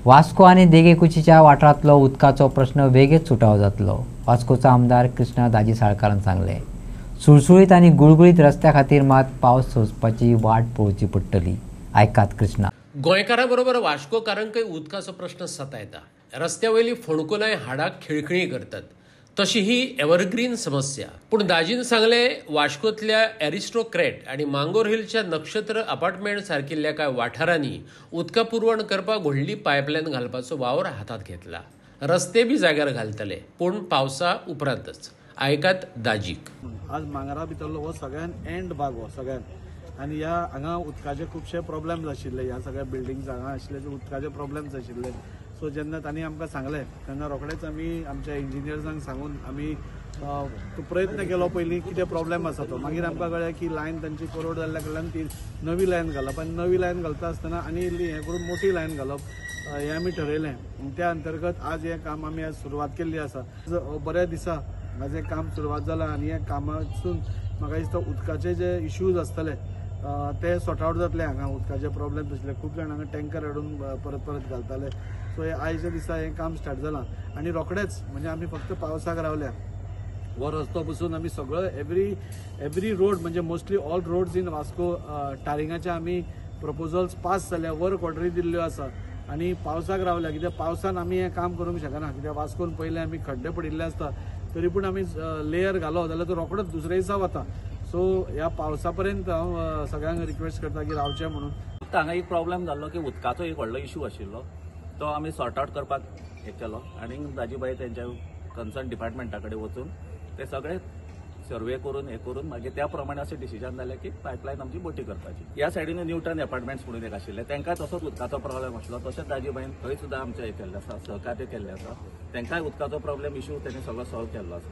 वास्को आणि देगेकुशीच्या वाठारांतलो उदकाचो प्रश्न बेगीच सुटावो जातलो. वास्कोचो आमदार कृष्णा दाजी साळकारान सांगले. सुळसुळीत आणि गुळगुळीत रस्त्या खातीर मात पावस सोंसपाची वाट पळोवची पडटली. आयकात कृष्णा. गोंयकारांबरोबर वास्कोकारांकय उदकाचो प्रश्न सतायता. रस्त्या वयली फोणकुलांय हाडाक खिळखिळी करतात. तशी ही एव्हरग्रीन समस्या. पूण दाजीन सांगले वास्कोतल्या एरिस्टोक्रॅट आणि मांगोर हिलच्या नक्षत्र अपार्टमेंट सारकिल्ल्या कांय वाठारांनी उदका पुरवण करपाक व्हडली पायपलायन घालपाचो वावर हातांत घेतला. रस्ते बी जाग्यार घालतले, पूण पावसा उपरांतच. आयकात दाजीक. आज मांगरा भितरलो हो सगळ्यान एंड भाग हो सगळ्यान, आनी ह्या हांगा उदकाचे खुबशे प्रॉब्लेम्स आशिल्ले. ह्या सगळ्या बिल्डिंग्स हांगा आशिल्ले उदकाचे प्रॉब्लेम्स आशिल्ले. सो जेन्ना तांणी आमकां सांगलें तेन्ना रोखडेच आमी आमच्या इंजिनियर्सांक सांगून आमी तो प्रयत्न केलो पयलीं कितें प्रॉब्लेम आसा तो. मागीर आमकां कळ्ळें की लायन तांची कोरोड जाल्ल्या कडल्यान ती नवी लायन घालप, आनी नवी लायन घालता आसतना आनी हें करून मोठी लायन घालप हें आमी ठरयलें. त्या अंतर्गत आज हें काम आमी आज सुरवात केल्ली आसा. बऱ्या दिसा आज हें काम सुरवात जालां आनी ह्या कामासून म्हाका दिसता उदकाचे जे इश्यूज आसतले ते सॉर्ट आवट जातले. हांगा उदकाचे प्रॉब्लेम आसले, खूब जाण हांगा टँकर हाडून परत घालताले. सो हे आयच्या दिसा हें काम स्टार्ट जालां आनी रोखडेच म्हणजे आमी फक्त पावसाक रावल्या. हो रस्तो पसून आमी सगळो एवरी रोड म्हणजे mostly all roads in Vasco टारिंगाचे आमी प्रपोजल्स पास जाल्या, वर्क ऑर्डरी दिल्ल्यो आसा आनी पावसाक रावल्या. कित्याक पावसान आमी हें काम करूंक शकना. कित्याक वास्कोन पयले आमी खड्डे पडिल्ले आसता, तरी पूण आमी लेयर घालो जाल्यार तो रोखडोच दुसऱ्या दिसा वता. सो ह्या पावसा पर्यंत हांव सगळ्यांक रिक्वेस्ट करता की रावचें म्हणून. फक्त हांगा एक प्रॉब्लेम जाल्लो की उदकाचो एक व्हडलो इश्यू आशिल्लो, तो आमी सॉर्ट आवट करपाक हें केलो आनी दाजीबाई तेंच्या कन्सर्न डिपार्टमेंटा कडेन वचून ते सगळे सर्वे करून हे करून मागीर त्या प्रमाणे अशें डिसिजन जालें की पायपलायन आमची मोठी करपाची. ह्या सायडीन न्यूटन अपार्टमेंट्स म्हणून एक आशिल्ले, तांकां तसोच उदकाचो प्रॉब्लेम आसलो. तशेंच दाजीबाईन थंय सुद्दां आमचे हे केल्ले आसा, सहकार्य केल्लें आसा. तांकांय उदकाचो प्रॉब्लेम इश्यू तेणी सगळो सॉल्व केल्लो आसा.